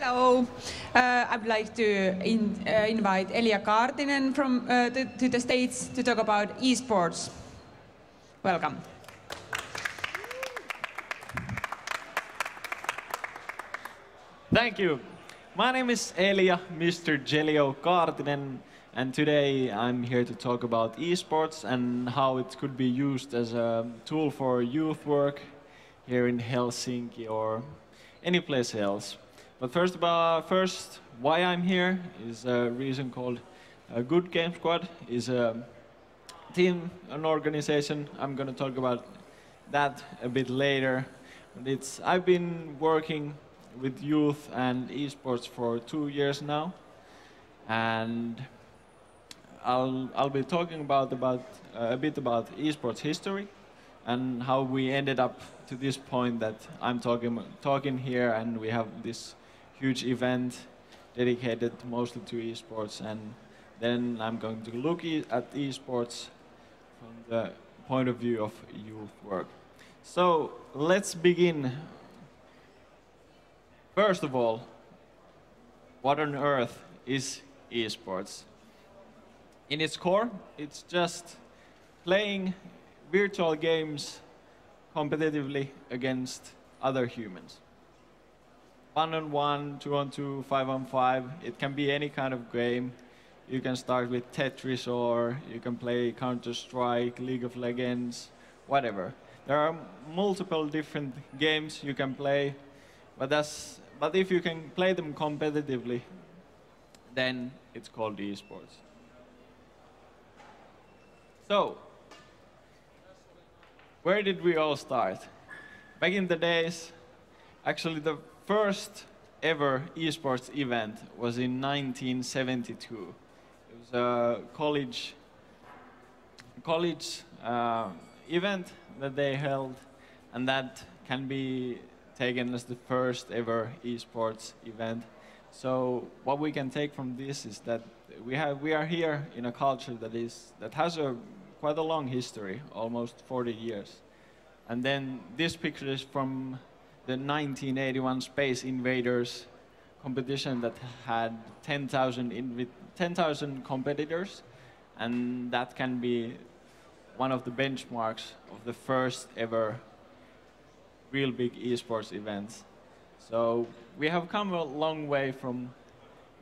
Hello, I would like to invite Elia Kaartinen to the stage to talk about eSports. Welcome. Thank you. My name is Elia, Mr. Jelio Kaartinen, and today I'm here to talk about eSports and how it could be used as a tool for youth work here in Helsinki or any place else. But first, why I'm here is a reason called Good Game Squad. Is a team, an organization. I'm going to talk about that a bit later. But I've been working with youth and esports for 2 years now, and I'll be talking about a bit about esports history and how we ended up to this point that I'm talking here, and we have this huge event dedicated mostly to esports, and then I'm going to look at esports from the point of view of youth work. So let's begin. First of all, what on earth is esports? In its core, it's just playing virtual games competitively against other humans. 1-on-1, 2-on-2, 5-on-5, it can be any kind of game. You can start with Tetris, or you can play Counter-Strike, League of Legends, whatever. There are multiple different games you can play, but if you can play them competitively, then it's called esports. So, where did we all start? Back in the days, actually the first ever esports event was in 1972. It was a college event that they held, and that can be taken as the first ever esports event. So what we can take from this is that we are here in a culture that has quite a long history, almost 40 years. And then this picture is from the 1981 Space Invaders competition that had 10,000 competitors, and that can be one of the benchmarks of the first ever real big esports events. So we have come a long way from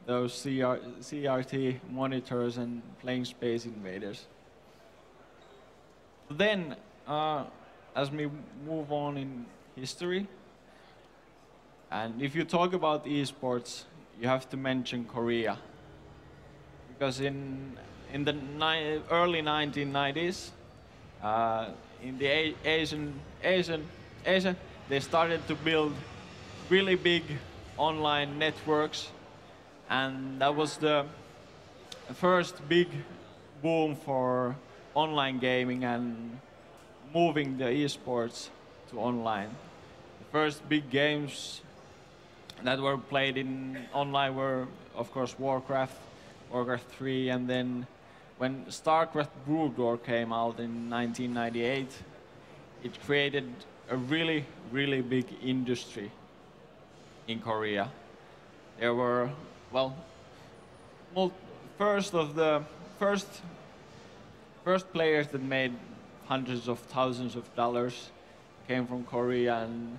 those CRT monitors and playing Space Invaders. Then, as we move on in history, and if you talk about esports, you have to mention Korea, because in the early 1990s, in the Asia, they started to build really big online networks, and that was the first big boom for online gaming and moving the esports to online. The first big games that were played in online were, of course, Warcraft 3, and then when StarCraft Brood War came out in 1998, it created a really, really big industry in Korea. There were, well, first players that made hundreds of thousands of dollars came from Korea, and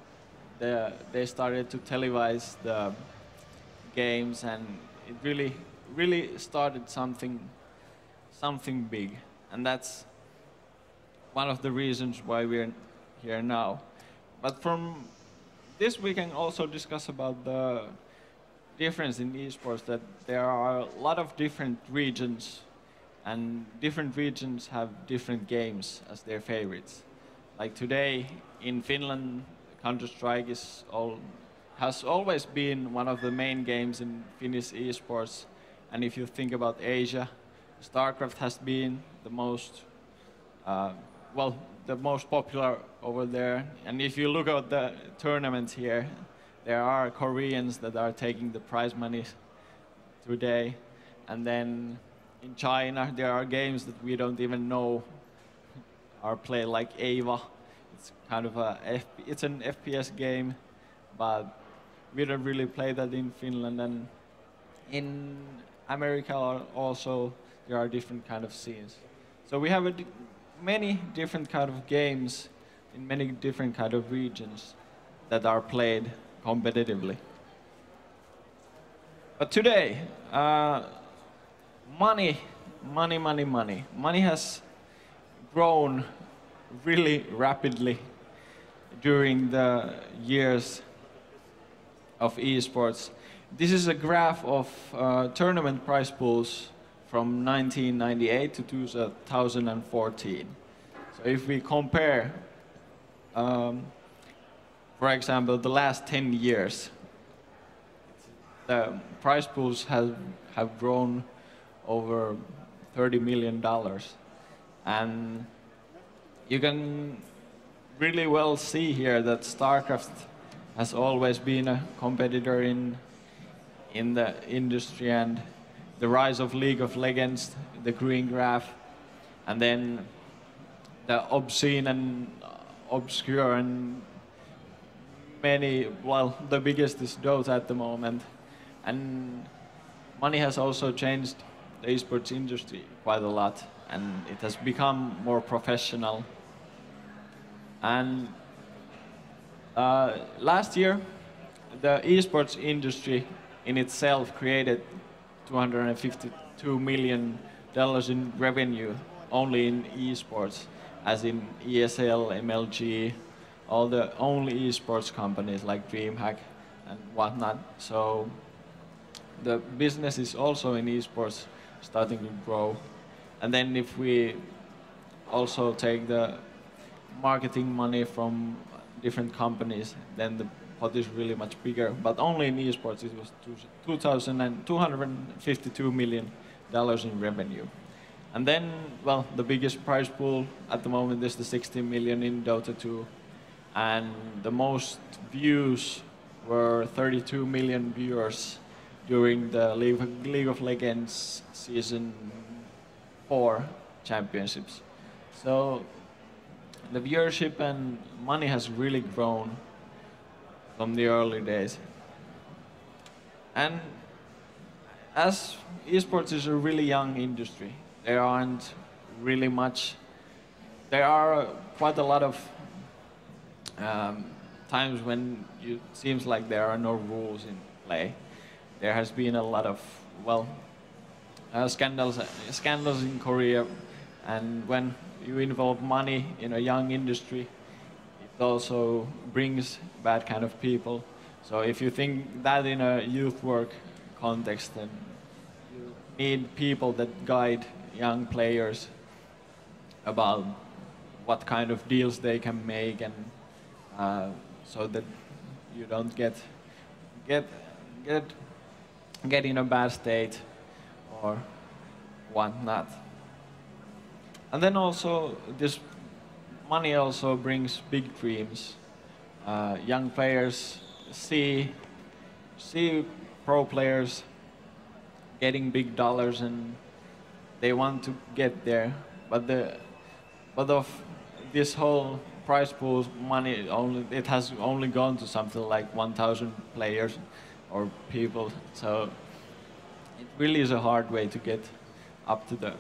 they started to televise the games, and it really started something big, and that's one of the reasons why we're here now. But from this we can also discuss about the difference in esports, that there are a lot of different regions, and different regions have different games as their favorites. Like today in Finland, Counter-Strike has always been one of the main games in Finnish esports, and if you think about Asia, StarCraft has been the most popular over there. And if you look at the tournaments here, there are Koreans that are taking the prize money today. And then in China, there are games that we don't even know are played, like Ava. It's kind of an FPS game, but we don't really play that in Finland, and in America also there are different kind of scenes. So we have many different kind of games in many different kind of regions that are played competitively. But today, money has grown really rapidly during the years of esports. This is a graph of tournament prize pools from 1998 to 2014. So if we compare, for example, the last 10 years, the prize pools have grown over $30 million. And you can really well see here that StarCraft has always been a competitor in the industry, and the rise of League of Legends, the green graph, and then the obscene and obscure and many, well, the biggest is Dota at the moment. And money has also changed the esports industry quite a lot, and it has become more professional. And last year, the esports industry in itself created $252 million in revenue only in esports, as in ESL, MLG, all the only esports companies like DreamHack and whatnot. So the business is also in esports starting to grow. And then if we also take the marketing money from different companies, then the pot is really much bigger. But only in esports it was $252 million in revenue. And then, well, the biggest prize pool at the moment is the 60 million in Dota 2. And the most views were 32 million viewers during the League of Legends Season 4 championships. So the viewership and money has really grown from the early days. And as esports is a really young industry, there aren't really much, there are quite a lot of times when it seems like there are no rules in play. There has been a lot of, well, scandals in Korea, and when you involve money in a young industry, it also brings bad kind of people. So if you think that in a youth work context, then you need people that guide young players about what kind of deals they can make, and so that you don't get in a bad state or whatnot. And then also this money also brings big dreams. Young players see pro players getting big dollars and they want to get there, but of this whole prize pool money, it has only gone to something like 1,000 players or people. So it really is a hard way to get up to the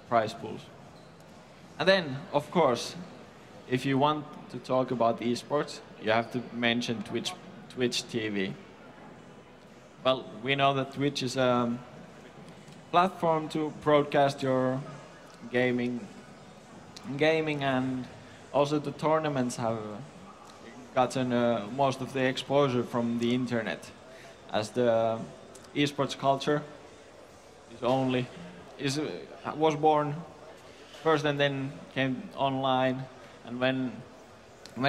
prize pools. And then, of course, if you want to talk about esports, you have to mention Twitch TV. Well, we know that Twitch is a platform to broadcast your gaming, and also the tournaments have gotten most of the exposure from the internet, as the esports culture was born first and then came online. And when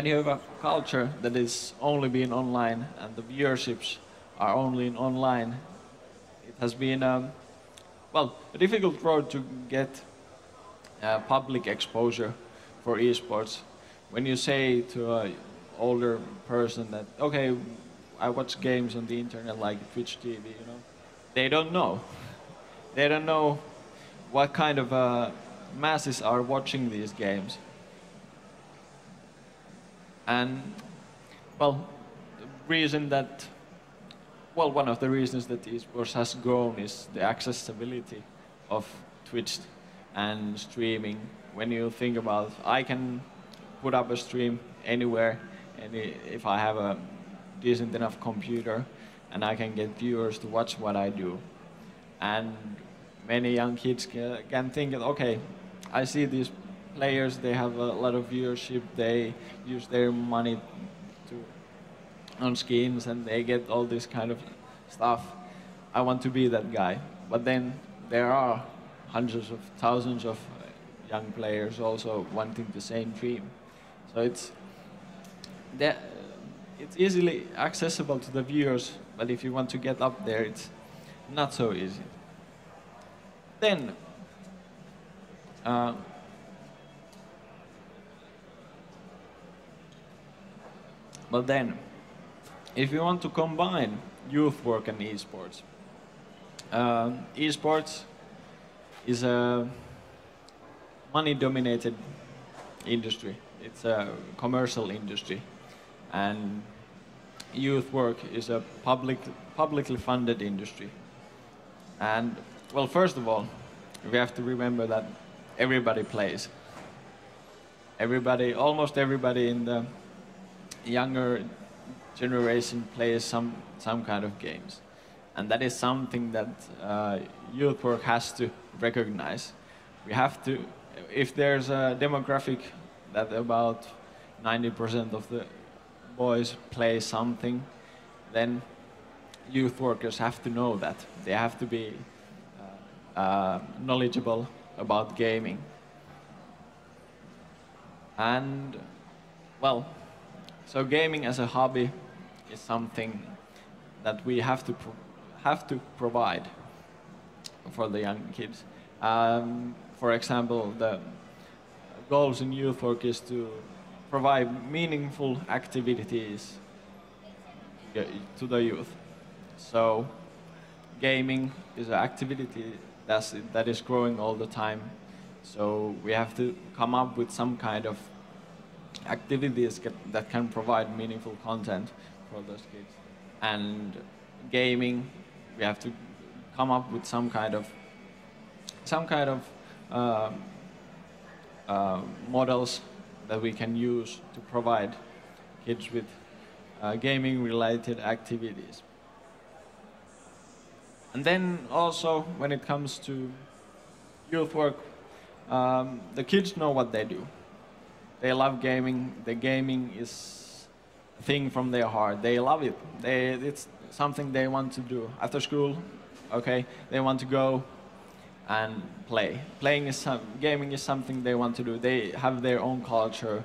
you have a culture that is only been online and the viewerships are only in online, it has been a difficult road to get public exposure for esports. When you say to an older person that, okay, I watch games on the internet like Twitch TV, you know, they don't know. They don't know what kind of masses are watching these games. And well, the reason that, well, one of the reasons that esports has grown is the accessibility of Twitch and streaming. When you think about, I can put up a stream anywhere, and if I have a decent enough computer, and I can get viewers to watch what I do. And many young kids can think that, okay, I see these players, they have a lot of viewership, they use their money on skins, and they get all this kind of stuff. I want to be that guy. But then there are hundreds of thousands of young players also wanting the same dream. So it's easily accessible to the viewers, but if you want to get up there, it's not so easy. Then, but then, if you want to combine youth work and esports, esports is a money-dominated industry. It's a commercial industry, and youth work is a publicly funded industry. And well, first of all, we have to remember that everybody plays. Almost everybody in the younger generation plays some kind of games, and that is something that youth work has to recognize. We have to, if there's a demographic that about 90% of the boys play something, then youth workers have to know that. They have to be knowledgeable about gaming. And, well, so gaming as a hobby is something that we have to provide for the young kids. For example, the goals in youth work is to provide meaningful activities to the youth. So gaming is an activity that is growing all the time. So we have to come up with some kind of activities that can provide meaningful content for those kids. And gaming, we have to come up with some kind of models that we can use to provide kids with gaming-related activities. And then also, when it comes to youth work, the kids know what they do. They love gaming. The gaming is a thing from their heart. They love it. It's something they want to do. After school, okay, they want to go and play. Gaming is something they want to do. They have their own culture.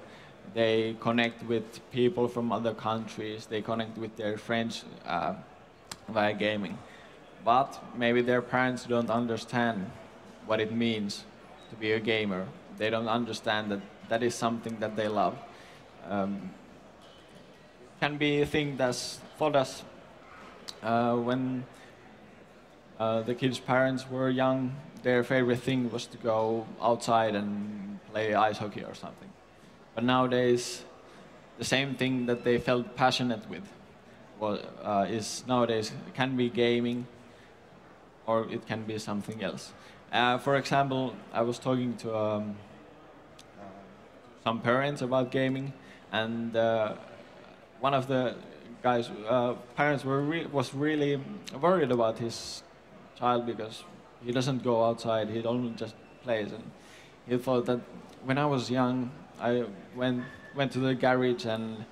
They connect with people from other countries. They connect with their friends via gaming. But maybe their parents don't understand what it means to be a gamer. They don't understand that that is something that they love. Can be a thing that's thought as when the kids' parents were young, their favorite thing was to go outside and play ice hockey or something. But nowadays, the same thing that they felt passionate with is nowadays can be gaming, or it can be something else. For example, I was talking to some parents about gaming, and one of the guys' parents was really worried about his child because he doesn't go outside, he only just plays. And he thought that when I was young, I went to the garage and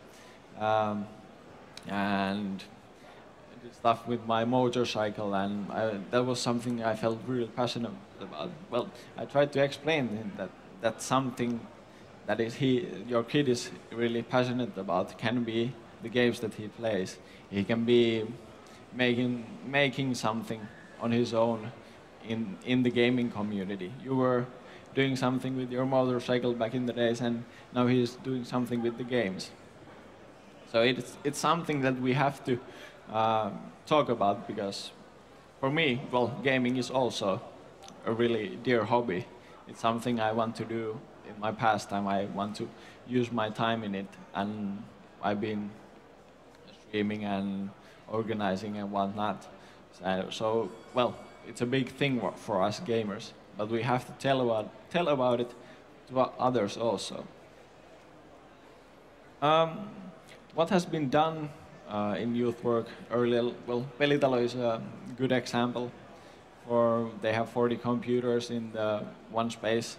did stuff with my motorcycle, and that was something I felt really passionate about. Well, I tried to explain to him that that's something that your kid is really passionate about can be the games that he plays. He can be making something on his own in the gaming community. You were doing something with your motorcycle back in the days, and now he's doing something with the games. So it's something that we have to talk about, because for me, well, gaming is also a really dear hobby. It's something I want to do in my pastime. I want to use my time in it, and I've been streaming and organizing and whatnot. So well, it's a big thing for us gamers, but we have to tell about it to others also. What has been done in youth work earlier? Well, Pelitalo is a good example. They have 40 computers in the one space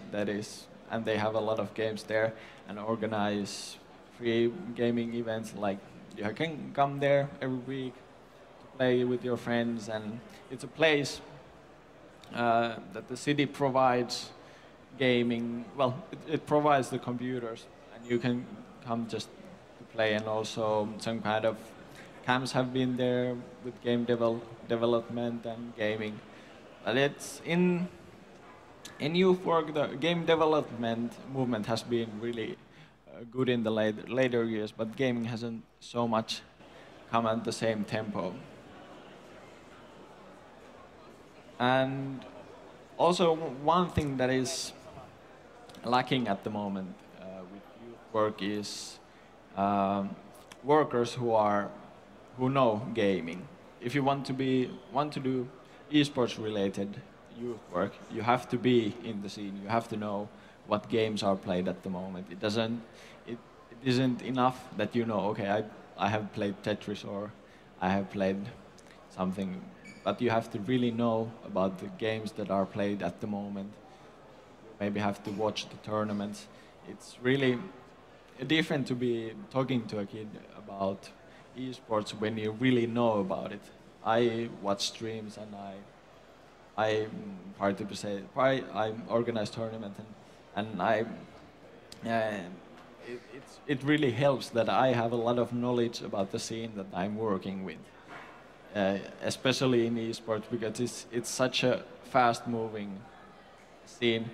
and they have a lot of games there and organize free gaming events. Like you can come there every week to play with your friends, and it's a place that the city provides gaming. Well, it provides the computers, and you can come just to play. And also some kind of camps have been there with game development and gaming. But it's in youth work, the game development movement has been really good in the later years, but gaming hasn't so much come at the same tempo. And also one thing that is lacking at the moment with youth work is workers who know gaming. If you want to do eSports related youth work, you have to be in the scene. You have to know what games are played at the moment. It isn't enough that you know, okay, I have played Tetris or I have played something, but you have to really know about the games that are played at the moment. You maybe have to watch the tournaments. It's really different to be talking to a kid about eSports when you really know about it. I watch streams and I participate. I organize tournaments and it really helps that I have a lot of knowledge about the scene that I'm working with, especially in eSports, because it's such a fast-moving scene.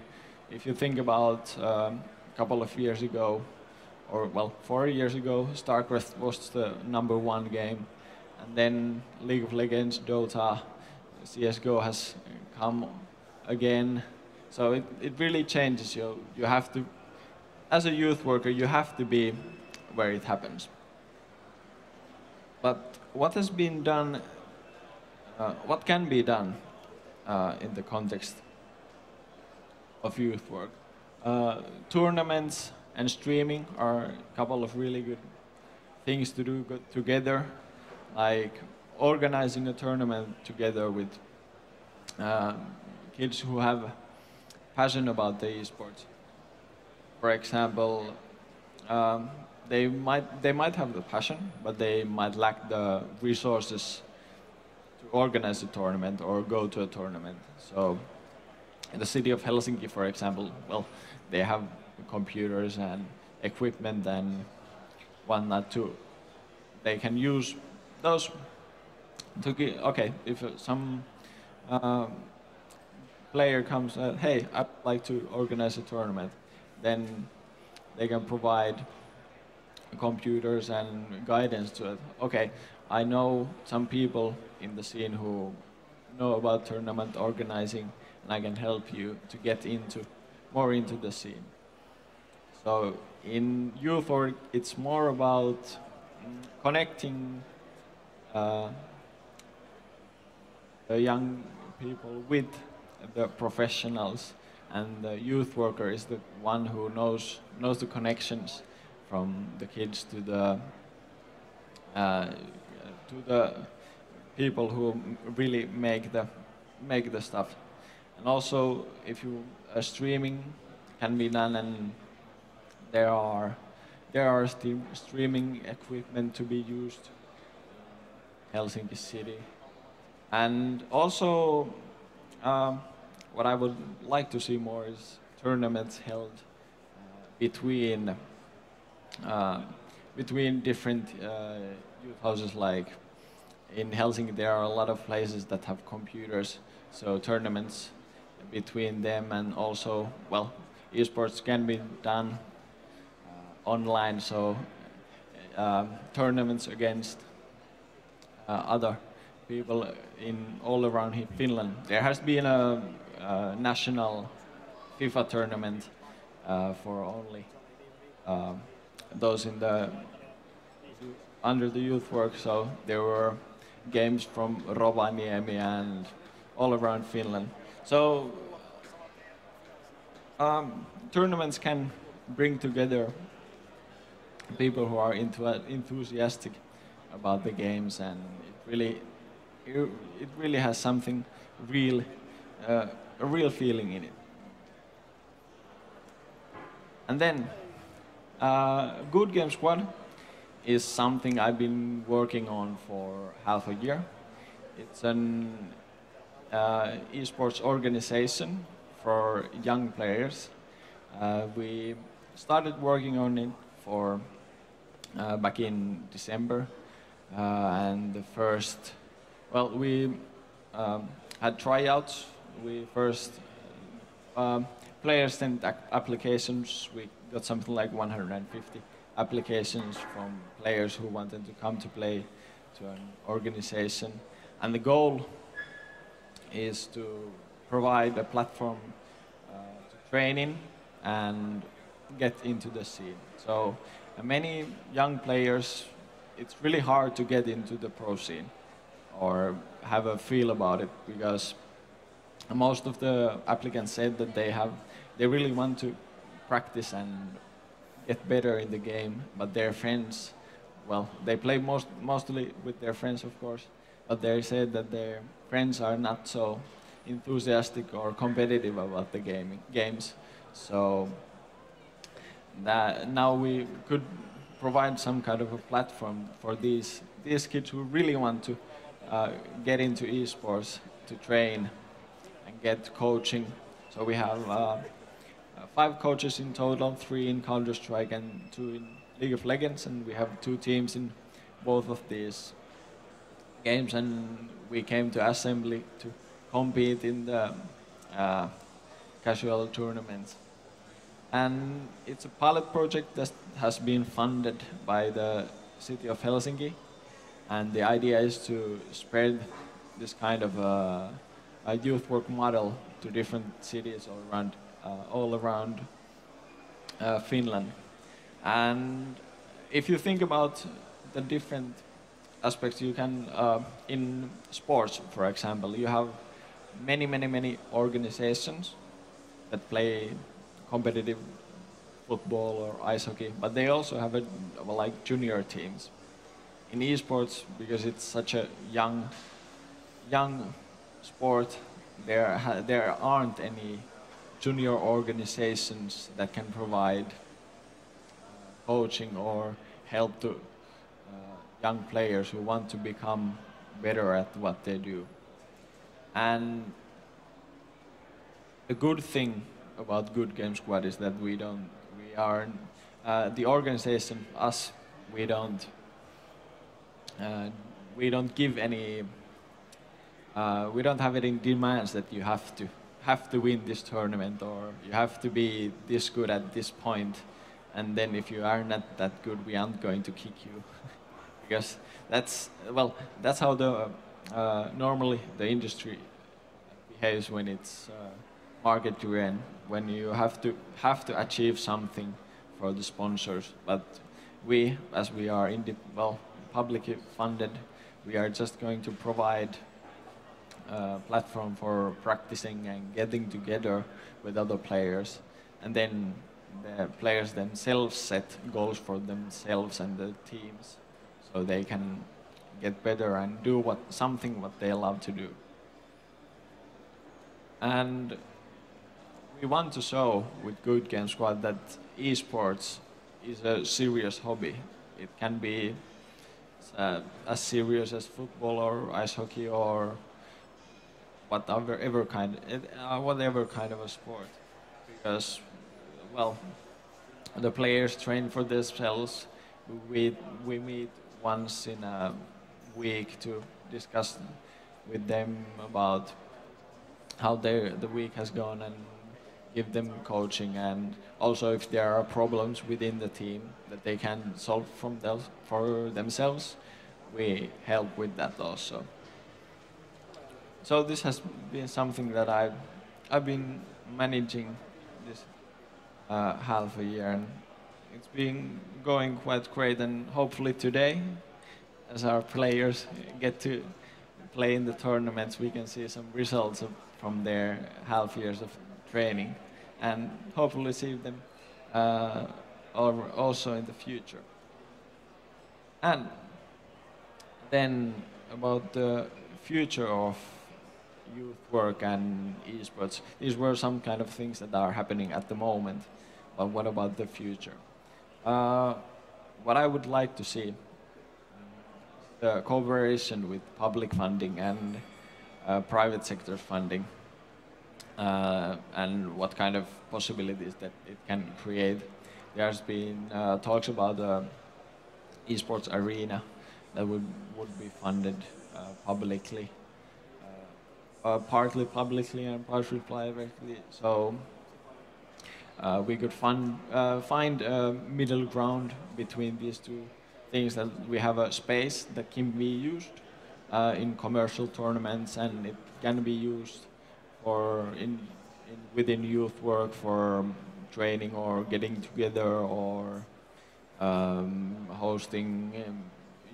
If you think about a couple of years ago, or well, 4 years ago, StarCraft was the #1 game, and then League of Legends, Dota, CS:GO has come again. So it really changes you. You have to, as a youth worker, you have to be where it happens. But what has been done, what can be done in the context of youth work? Tournaments and streaming are a couple of really good things to do together, like organizing a tournament together with kids who have passion about the esports. For example, they might have the passion, but they might lack the resources to organize a tournament or go to a tournament. So, in the city of Helsinki, for example, well, they have computers and equipment and whatnot too. They can use those to get, okay, if some player comes, hey, I'd like to organize a tournament, then they can provide computers and guidance to it. Okay, I know some people in the scene who know about tournament organizing, and I can help you to get more into the scene. So in youth work, it's more about connecting the young people with the professionals, and the youth worker is the one who knows the connections from the kids to the people who really make the stuff. And also, if you streaming can be done, and there are streaming equipment to be used in Helsinki city. And also, what I would like to see more is tournaments held between different youth houses. Like in Helsinki, there are a lot of places that have computers, so tournaments between them, and also, well, esports can be done online, so tournaments against other people in all around Finland. There has been a national FIFA tournament for only those in the under the youth work, so there were games from Rovaniemi and all around Finland. So tournaments can bring together people who are enthusiastic about the games, and it really has something real, a real feeling in it. And then, Good Game Squad is something I've been working on for half a year. It's an eSports organization for young players. We started working on it for back in December, and the first, well, we had tryouts. We first players sent applications. We got something like 150 applications from players who wanted to come to play to an organization. And the goal is to provide a platform to train in and get into the scene. So many young players, it's really hard to get into the pro scene or have a feel about it, because most of the applicants said that they really want to practice and get better in the game, but their friends, well, they play mostly with their friends, of course, but they said that their friends are not so enthusiastic or competitive about the games. So that now we could provide some kind of a platform for these kids who really want to get into esports, to train and get coaching. So we have 5 coaches in total, 3 in Counter-Strike and 2 in League of Legends, and we have 2 teams in both of these games, and we came to Assembly to compete in the casual tournaments. And it's a pilot project that has been funded by the city of Helsinki, and the idea is to spread this kind of a youth work model to different cities all around Finland. And if you think about the different aspects, you can in sports, for example, you have many organizations that play competitive football or ice hockey, but they also have like junior teams. In esports, because it's such a young sport, there aren't any junior organizations that can provide coaching or help to young players who want to become better at what they do. And the good thing about Good Game Squad is that the organization, us, we don't give any, we don't have any demands that you have to win this tournament or you have to be this good at this point, and then if you are not that good, we aren't going to kick you. Because that's how the normally the industry behaves when it's market driven, when you have to achieve something for the sponsors. But we, as we are publicly funded, we are just going to provide a platform for practicing and getting together with other players, and then the players themselves set goals for themselves and the teams, so they can get better and do something what they love to do. And we want to show with Good Game Squad that esports is a serious hobby. It can be as serious as football or ice hockey or whatever kind of a sport. Because, well, the players train for themselves. We meet once in a week to discuss with them about how the week has gone and give them coaching, and also if there are problems within the team that they can solve for themselves, we help with that also. So this has been something that I've been managing this half a year, and it's been going quite great, and hopefully today as our players get to play in the tournaments, we can see some results from their half years of training, and hopefully see them also in the future. And then about the future of youth work and esports, these were some kind of things that are happening at the moment, but what about the future? What I would like to see, the cooperation with public funding and private sector funding, and what kind of possibilities that it can create. There's been talks about the esports arena that would be funded publicly, partly publicly and partially privately. So we could find a middle ground between these two things, that we have a space that can be used in commercial tournaments, and it can be used for within youth work for training or getting together or hosting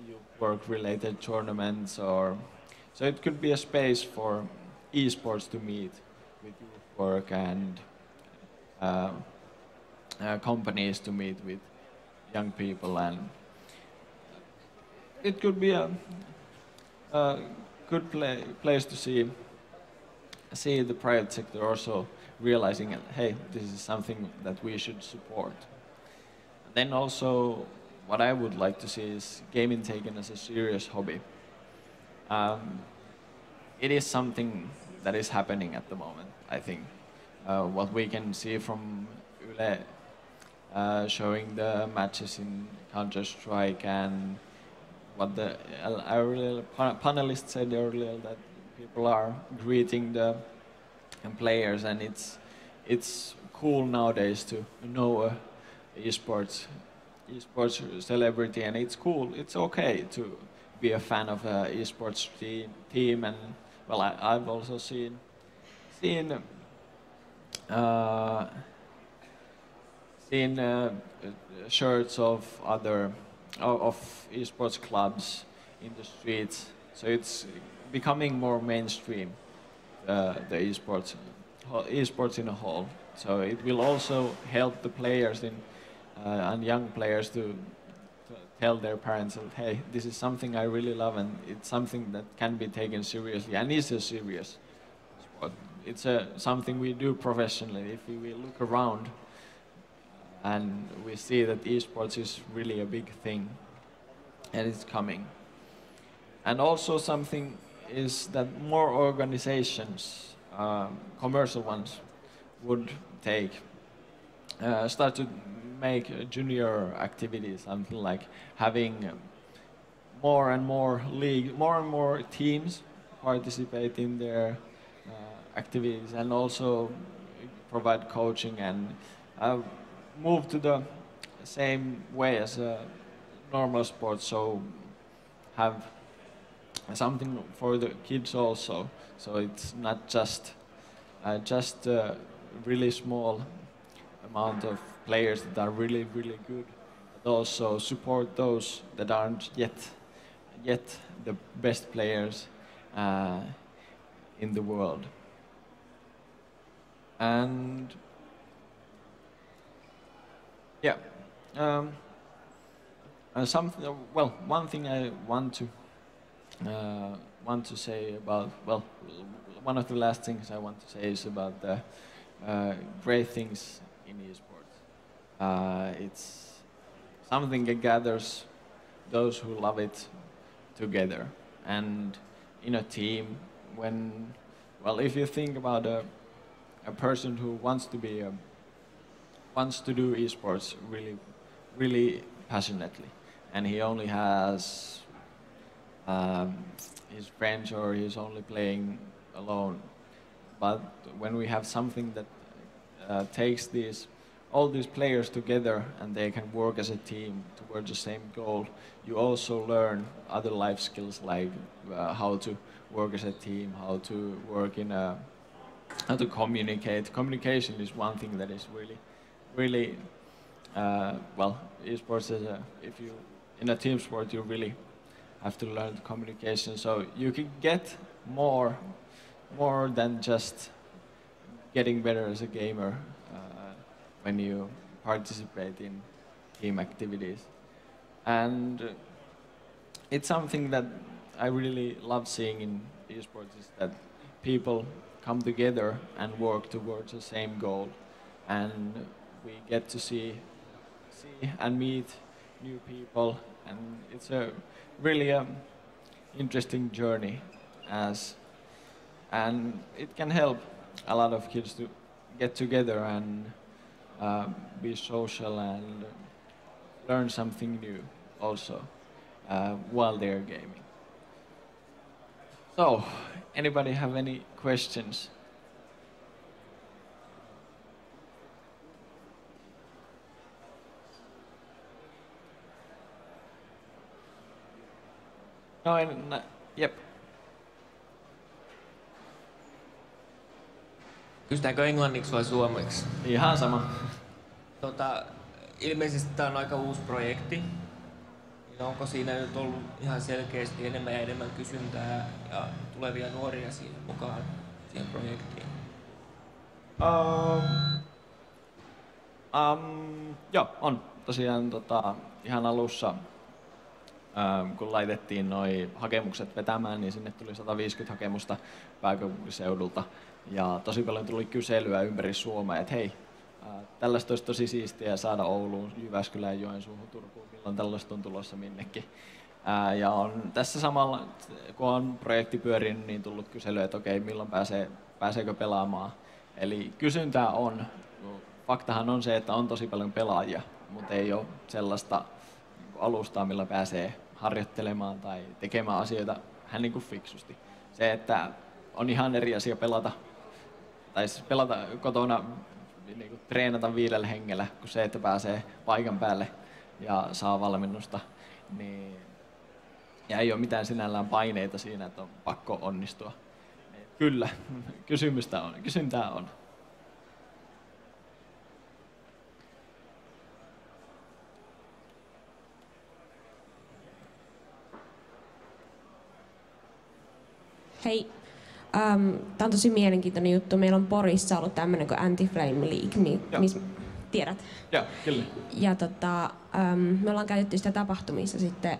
youth work related tournaments, or so it could be a space for esports to meet with youth work and companies to meet with young people, and it could be a good place to see the private sector also realizing, hey, this is something that we should support. Then also, what I would like to see is gaming taken as a serious hobby. It is something that is happening at the moment, I think. What we can see from Yle showing the matches in Counter-Strike, and what the earlier panelists said earlier, that people are greeting the players, and it's cool nowadays to know a esports celebrity, and it's cool. It's okay to be a fan of a esports team, and well, I've also seen shirts of other esports clubs in the streets. So it's becoming more mainstream, the esports in a whole. So it will also help the players and young players to tell their parents that, hey, this is something I really love, and it's something that can be taken seriously, and is a serious sport. It's something we do professionally. If we look around and we see that esports is really a big thing, and it's coming. And also something is that more organizations, commercial ones, would start to make junior activities, something like having more and more teams participate in their activities, and also provide coaching and move to the same way as a normal sport. So have something for the kids also. So it's not just a really small amount of players that are really good, but also support those that aren't yet the best players in the world. And yeah, one thing I want to say about, well, one of the last things I want to say is about the great things in esports. It's something that gathers those who love it together, and in a team. If you think about a person who wants to do esports really passionately, and he only has his friends, or he's only playing alone. But when we have something that takes all these players together, and they can work as a team towards the same goal, you also learn other life skills, like how to work as a team, how to work how to communicate. Communication is one thing that is really esports is if you in a team sport, you really have to learn the communication. So you can get more than just getting better as a gamer when you participate in team activities. And it's something that I really love seeing in esports is that people come together and work towards the same goal, and we get to see and meet new people, and it's a really interesting journey and it can help a lot of kids to get together and be social and learn something new also while they're gaming. So, anybody have any questions? No, yep. Kysytäänkö englanniksi vai suomeksi? Ihan sama. Ilmeisesti tämä on aika uusi projekti. Niin onko siinä nyt ollut ihan selkeästi enemmän ja enemmän kysyntää ja tulevia nuoria siihen mukaan siihen projektiin? Joo, on. Tosiaan ihan alussa, kun laitettiin noi hakemukset vetämään, niin sinne tuli 150 hakemusta pääkaupunkiseudulta. Ja tosi paljon tuli kyselyä ympäri Suomea, että hei, tällaista olisi tosi siistiä saada Ouluun, Jyväskylään, Joensuuhun, Turkuun, milloin tällaista on tulossa minnekin. Ja on tässä samalla, kun on projekti pyörinyt, niin tullut kyselyä, että okei, milloin pääseekö pelaamaan. Eli kysyntää on. Faktahan on se, että on tosi paljon pelaajia, mutta ei ole sellaista alustaa, millä pääsee harjoittelemaan tai tekemään asioita vähän niin kuin fiksusti. Se, että on ihan eri asia pelata kotona, niin kuin treenata 5 hengellä, kuin se, että pääsee paikan päälle ja saa valmennusta. Niin, ja ei ole mitään sinällään paineita siinä, että on pakko onnistua. Kyllä, kysyntää on. Hei, tämä on tosi mielenkiintoinen juttu. Meillä on Porissa ollut tämmöinen kuin Anti-Flame League, tiedät? Joo, kyllä. Ja me ollaan käytetty sitä tapahtumissa sitten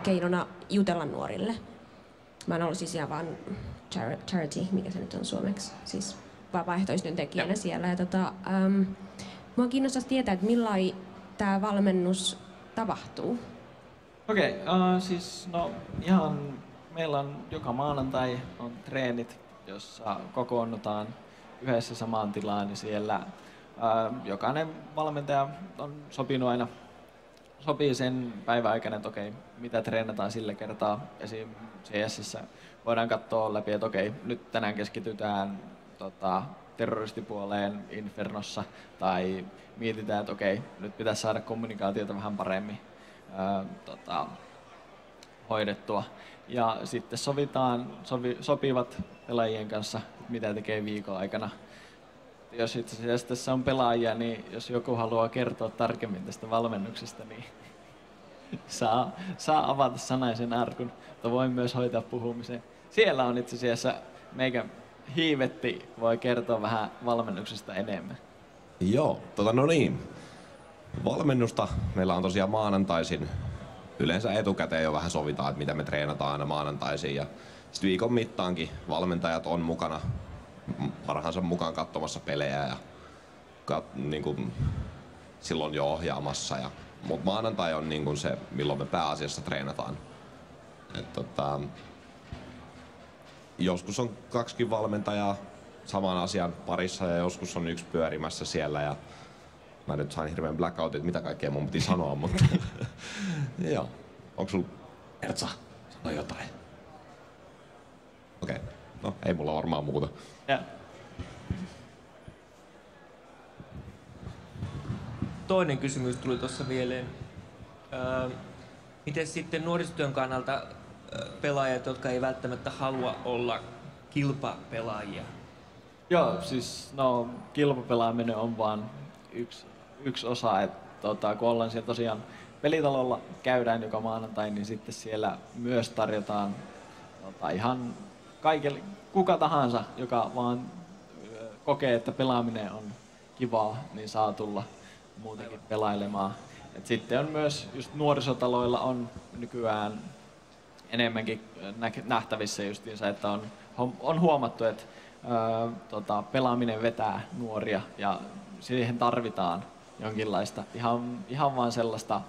keinona jutella nuorille. Mä oon ollut siis ihan vaan charity, mikä se nyt on suomeksi, siis vapaaehtoistyöntekijänä siellä. Ja mua kiinnostaisi tietää, että millainen tämä valmennus tapahtuu. Okei, siis no ihan meillä on joka maanantai on treenit, jossa kokoonnutaan yhdessä samaan tilaan, niin siellä jokainen valmentaja on sopinut aina, sopii sen päivän aikana, että okei, mitä treenataan sillä kertaa. Esim. CS:ssä voidaan katsoa läpi, että okei, nyt tänään keskitytään terroristipuoleen Infernossa, tai mietitään, että okei, nyt pitäisi saada kommunikaatiota vähän paremmin hoidettua. Ja sitten sopivat pelaajien kanssa, mitä tekee viikon aikana. Jos itse asiassa tässä on pelaajia, niin jos joku haluaa kertoa tarkemmin tästä valmennuksesta, niin saa avata sanaisen arkun, mutta voi myös hoitaa puhumisen. Siellä on itse asiassa meikä Hiivetti voi kertoa vähän valmennuksesta enemmän. Joo, no niin. Valmennusta meillä on tosiaan maanantaisin. Yleensä etukäteen jo vähän sovitaan, että mitä me treenataan aina maanantaisin. Ja sitten viikon mittaankin valmentajat on mukana parhaansa mukaan katsomassa pelejä ja niin kuin, silloin jo ohjaamassa. Mutta maanantai on niin kuin se, milloin me pääasiassa treenataan. Joskus on 2 valmentajaa saman asian parissa ja joskus on 1 pyörimässä siellä. Ja mä nyt sain hirveän blackoutin, mitä kaikkea mun piti sanoa, mutta joo. Onko sulla Ertsa? Sano jotain. Okei. No, ei mulla varmaan muuta. Yeah. Toinen kysymys tuli tuossa mieleen. Miten sitten nuorisotyön kannalta pelaajat, jotka ei välttämättä halua olla kilpapelaajia? Joo, siis no kilpapelaaminen on vaan yksi osa, että kun ollaan siellä tosiaan pelitalolla käydään joka maanantai, niin sitten siellä myös tarjotaan ihan kaikille, kuka tahansa, joka vaan kokee, että pelaaminen on kivaa, niin saa tulla muutenkin pelailemaan. Et sitten on myös just nuorisotaloilla on nykyään enemmänkin nähtävissä justiinsa, että on huomattu, että pelaaminen vetää nuoria ja siihen tarvitaan jonkinlaista ihan vaan sellaista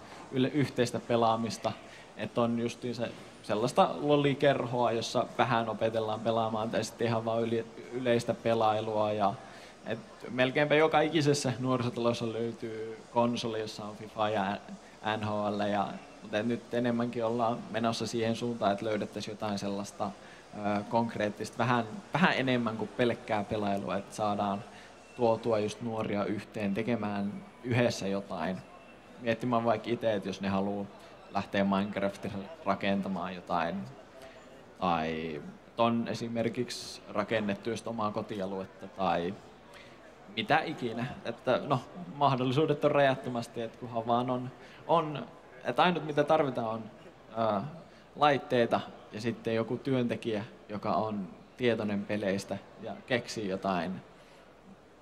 yhteistä pelaamista, että on justiinsa sellaista lollikerhoa, jossa vähän opetellaan pelaamaan tai sitten ihan vaan yleistä pelailua. Ja, melkeinpä joka ikisessä nuorisotalossa löytyy konsoli, jossa on FIFA ja NHL. Mutta nyt enemmänkin ollaan menossa siihen suuntaan, että löydettäisiin jotain sellaista konkreettista, vähän enemmän kuin pelkkää pelailua, että saadaan tuotua just nuoria yhteen tekemään yhdessä jotain. Miettimään vaikka itse, että jos ne haluaa lähteä Minecraftin rakentamaan jotain, tai on esimerkiksi rakennettu just omaa kotialuetta, tai mitä ikinä. Että no, mahdollisuudet on rajattomasti, että kunhan vaan on että ainut mitä tarvitaan on laitteita ja sitten joku työntekijä, joka on tietoinen peleistä ja keksii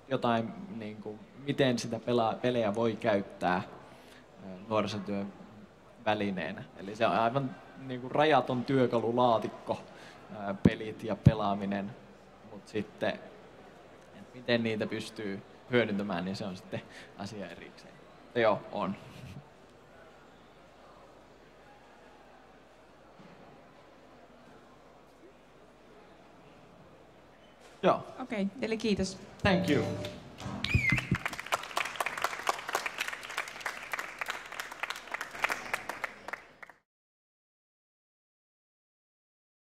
jotain niin kuin, miten sitä pelejä voi käyttää nuorisotyön välineenä. Eli se on aivan niin kuin rajaton työkalulaatikko, pelit ja pelaaminen, mutta sitten että miten niitä pystyy hyödyntämään, niin se on sitten asia erikseen. Ja joo, on. Joo. Okei, eli kiitos. Thank you.